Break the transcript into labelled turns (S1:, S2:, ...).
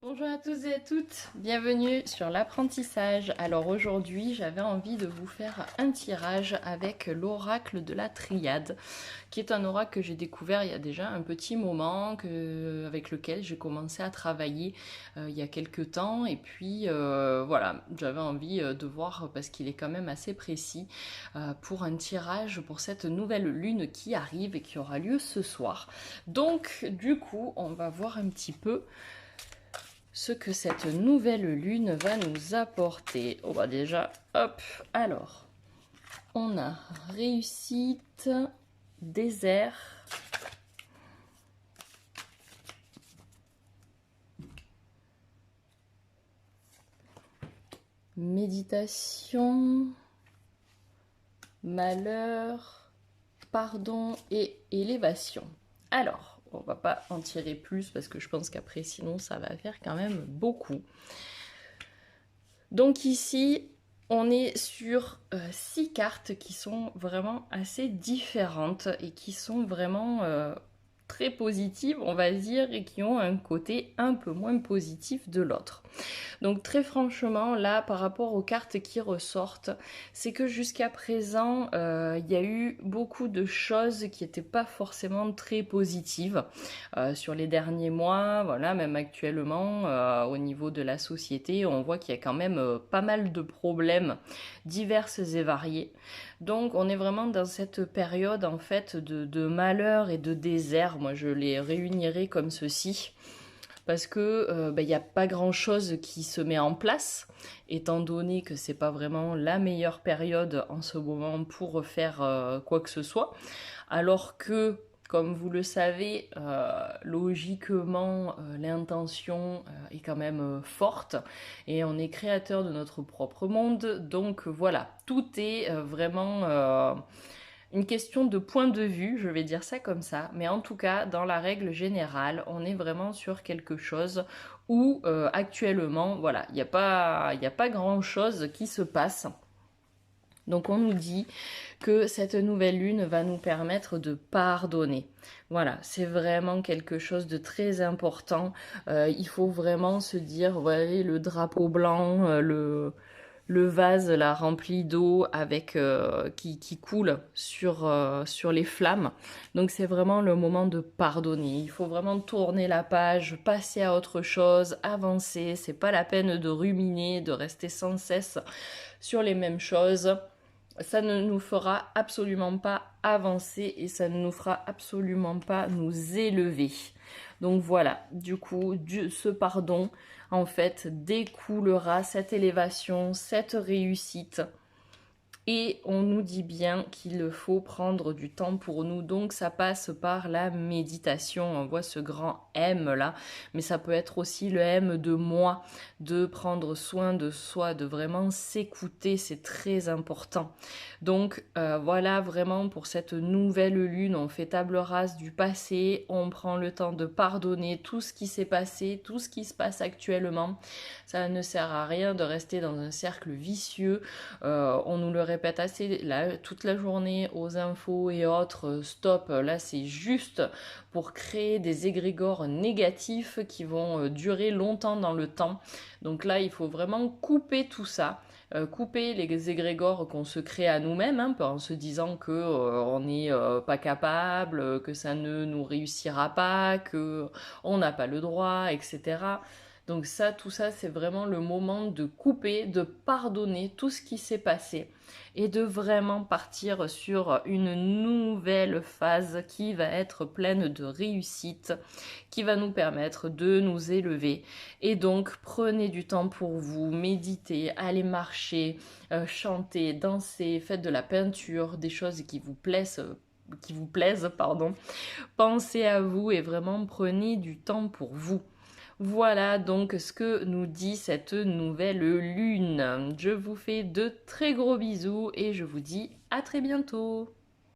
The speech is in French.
S1: Bonjour à tous et à toutes, bienvenue sur l'apprentissage. Alors aujourd'hui j'avais envie de vous faire un tirage avec l'oracle de la Triade, qui est un oracle que j'ai découvert il y a déjà un petit moment, avec lequel j'ai commencé à travailler il y a quelques temps. Et puis voilà, j'avais envie de voir, parce qu'il est quand même assez précis, pour un tirage pour cette nouvelle lune qui arrive et qui aura lieu ce soir. Donc du coup on va voir un petit peu ce que cette nouvelle lune va nous apporter. Oh bah déjà, hop, alors, on a réussite, désert, méditation, malheur, pardon et élévation. Alors, on va pas en tirer plus parce que je pense qu'après sinon ça va faire quand même beaucoup. Donc ici, on est sur 6 cartes qui sont vraiment assez différentes et qui sont vraiment très positives, on va dire, et qui ont un côté un peu moins positif de l'autre. Donc très franchement, là, par rapport aux cartes qui ressortent, c'est que jusqu'à présent, il y a eu beaucoup de choses qui n'étaient pas forcément très positives sur les derniers mois. Voilà, même actuellement, au niveau de la société, on voit qu'il y a quand même pas mal de problèmes divers et variés. Donc on est vraiment dans cette période en fait de malheur et de désert. Moi, je les réunirai comme ceci parce que il n'y a pas grand chose qui se met en place, étant donné que c'est pas vraiment la meilleure période en ce moment pour faire quoi que ce soit, alors que comme vous le savez, logiquement, l'intention est quand même forte et on est créateur de notre propre monde. Donc voilà, tout est vraiment une question de point de vue, je vais dire ça comme ça, mais en tout cas, dans la règle générale, on est vraiment sur quelque chose où actuellement, voilà, il n'y a pas grand-chose qui se passe. Donc on nous dit que cette nouvelle lune va nous permettre de pardonner. Voilà, c'est vraiment quelque chose de très important. Il faut vraiment se dire, vous voyez, le drapeau blanc, le vase là rempli d'eau avec qui coule sur les flammes. Donc c'est vraiment le moment de pardonner. Il faut vraiment tourner la page, passer à autre chose, avancer. C'est pas la peine de ruminer, de rester sans cesse sur les mêmes choses. Ça ne nous fera absolument pas avancer et ça ne nous fera absolument pas nous élever. Donc voilà, du coup, ce pardon, en fait, découlera cette élévation, cette réussite. Et on nous dit bien qu'il faut prendre du temps pour nous, donc ça passe par la méditation. On voit ce grand M là, mais ça peut être aussi le M de moi, de prendre soin de soi, de vraiment s'écouter, c'est très important. Donc voilà, vraiment pour cette nouvelle lune, on fait table rase du passé, on prend le temps de pardonner tout ce qui s'est passé, tout ce qui se passe actuellement. Ça ne sert à rien de rester dans un cercle vicieux. On nous le répète assez là, toute la journée aux infos et autres, stop, là c'est juste pour créer des égrégores négatifs qui vont durer longtemps dans le temps. Donc là, il faut vraiment couper tout ça. Couper les égrégores qu'on se crée à nous-mêmes, hein, en se disant que on n'est pas capable, que ça ne nous réussira pas, que on n'a pas le droit, etc. Donc ça, tout ça, c'est vraiment le moment de couper, de pardonner tout ce qui s'est passé et de vraiment partir sur une nouvelle phase qui va être pleine de réussite, qui va nous permettre de nous élever. Et donc, prenez du temps pour vous, méditez, allez marcher, chanter, danser, faites de la peinture, des choses qui vous plaisent, pardon. Pensez à vous et vraiment prenez du temps pour vous. Voilà donc ce que nous dit cette nouvelle lune. Je vous fais de très gros bisous et je vous dis à très bientôt.